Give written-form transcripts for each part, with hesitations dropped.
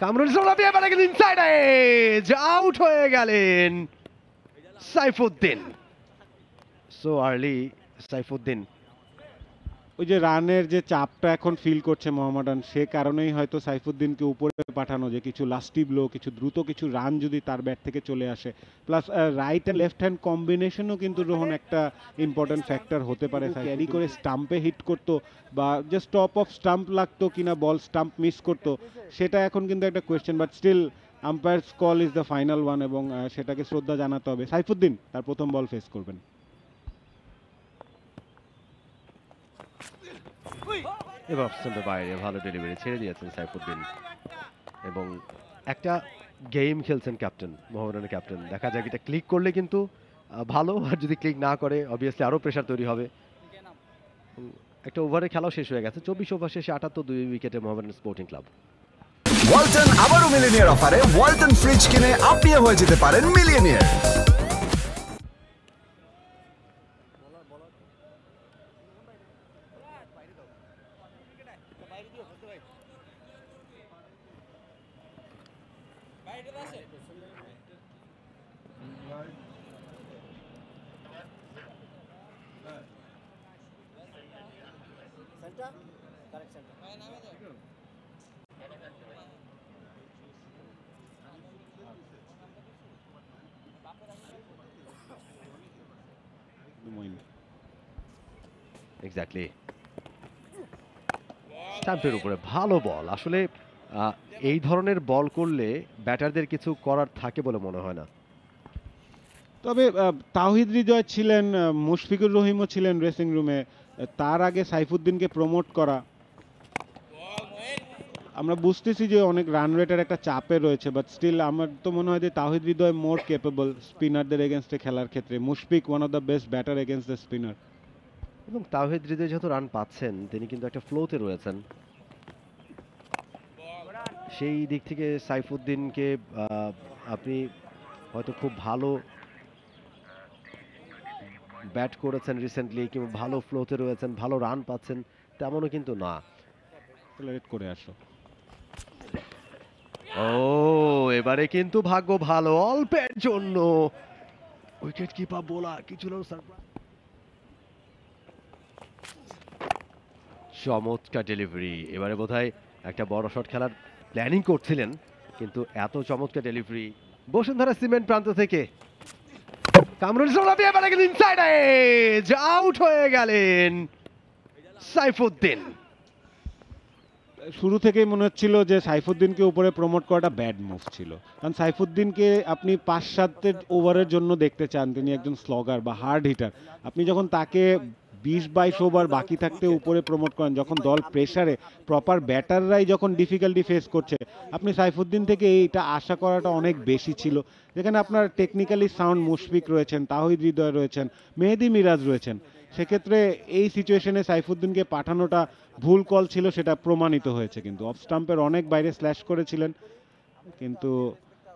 কামরুল ইসলাম লাফিয়ে পড়ে গেলেন ইনসাইড এজ, আউট হয়ে গেলেন সাইফুদ্দিন। So early Saifuddin. ওই যে রানের যে চাপটা এখন ফিল করছে মোহামেডান, সে কারণেই হয়তো সাইফুদ্দিনকে উপরে পাঠানো, যে কিছু লাস্টি ব্লো, কিছু দ্রুত কিছু রান যদি তার ব্যাট থেকে চলে আসে, plus right and left hand কম্বিনেশনও কিন্তু রোহন একটা ইম্পর্টেন্ট ফ্যাক্টর হতে পারে। ক্যারি করে স্টাম্পে হিট করতো বা জাস্ট টপ অফ স্টাম্প লাগতো কিনা বল স্টাম্প মিস করতো, সেটা এখন কিন্তু একটা question. But still umpire's call is the final one এবং সেটাকে শ্রদ্ধা জানাতে হবে। সাইফুদ্দিন তার প্রথম বল ফেস করবেন। এবার অফস্টাম্পের বাইরে ভালো ডেলিভারি ছেড়ে দিয়েছেন সাইফুদ্দিন এবং একটা গেম খেলছেন ক্যাপ্টেন, মোহামেডানের ক্যাপ্টেন। দেখা যাক এটা ক্লিক করলে কিন্তু ভালো, আর যদি ক্লিক না করে অবভিয়াসলি আরও প্রেশার তৈরি হবে। একটা ওভারে খেলাও শেষ হয়ে গেছে, 24 ওভার শেষে 78 উইকেটে মোহামেডান স্পোর্টিং ক্লাব। ওয়ালটন আবারও মিলিয়নিয়ার অফারে ওয়ালটন ফ্রিজ কিনে আপনিও হয়ে যেতে পারেন মিলিয়নিয়ার। এক্স্যাক্টলি, স্টাম্পের উপরে ভালো বল। আসলে এই ধরনের বল করলে ব্যাটারদের কিছু করার থাকে বলে মনে হয় না। তবে তাওহিদ হৃদয় ছিলেন, মুশফিকুর রহিমও ছিলেন ড্রেসিং রুমে, তার আগে সাইফুদ্দিনকে প্রমোট করা, আমরা বুঝতেছি যে অনেক রান রেটের একটা চাপে রয়েছে। বাট স্টিল আমার তো মনে হয় যে তাওহিদ হৃদয় মোর ক্যাপেবল স্পিনারদের এগেনস্টে খেলার ক্ষেত্রে। Mushfiq one of the best batter against the spinner. এবং তাওহিদ হৃদয় যেহেতু রান পাচ্ছেন, তিনি কিন্তু একটা ফ্লোতে রয়েছেন। সেই দিক থেকে সাইফুদ্দিনকে আপনি হয়তো খুব ভালো ব্যাট করেছেন রিসেন্টলি, কিংবা ভালো ফ্লোতে রয়েছেন, ভালো রান পাচ্ছেন, তেমনও কিন্তু না। করে আসো। ও এবারে কিন্তু ভাগ্য ভালো অল্পের জন্য, উইকেট কিপার বোলার কিছুটা চমৎকার ডেলিভারি। এবারে বোধহয় একটা বড় শট খেলার প্ল্যানিং করছিলেন, কিন্তু এত চমৎকার ডেলিভারি বসুন্ধরা সিমেন্ট প্রান্ত থেকে। কামরুল ইসলাম লাফিয়ে পড়ে গেলেন ইনসাইড এজ, আউট হয়ে গেলেন সাইফুদ্দিন। শুরু থেকেই মনে হচ্ছিল যে সাইফুদ্দিনকে উপরে প্রমোট করাটা ব্যাড মুভ ছিল, কারণ সাইফুদ্দিনকে আপনি 5-7 ওভারের জন্য দেখতে চান, তিনি একজন স্লগার বা হার্ড হিটার। আপনি যখন তাকে 20-22 ওভার বাকি থাকতে উপরে প্রমোট করেন, যখন দল প্রেসারে, প্রপার ব্যাটাররাই যখন ডিফিকাল্টি ফেস করছে, আপনি সাইফুদ্দিন থেকে এইটা আশা করাটা অনেক বেশি ছিল। যেখানে আপনার টেকনিক্যালি সাউন্ড মুশফিক রয়েছেন, তাওহিদ হৃদয় রয়েছেন, মেহেদি মিরাজ রয়েছেন, সেক্ষেত্রে এই সিচুয়েশনে সাইফুদ্দিনকে পাঠানোটা ভুল কল ছিল, সেটা প্রমাণিত হয়েছে। কিন্তু অফ স্টাম্পের অনেক বাইরে স্ল্যাশ করেছিলেন, কিন্তু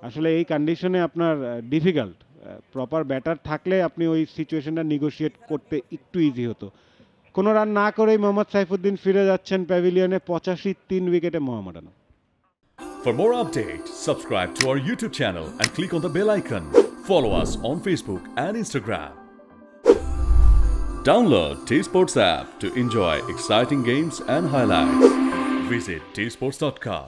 আসলে এই কন্ডিশনে আপনার ডিফিকাল্ট। প্রপার ব্যাটার থাকলে আপনি ওই সিচুয়েশনটা নেগোশিয়েট করতে একটু ইজি হতো। কোনো রান না করেই মোহাম্মদ সাইফুদ্দিন ফিরে যাচ্ছেন প্যাভিলিয়নে 85 উইকেটে Mohammedan. For more updates, subscribe to our YouTube channel and click on the bell icon. Follow us on Facebook and Instagram. Download T-Sports app to enjoy exciting games and highlights. Visit tsports.com.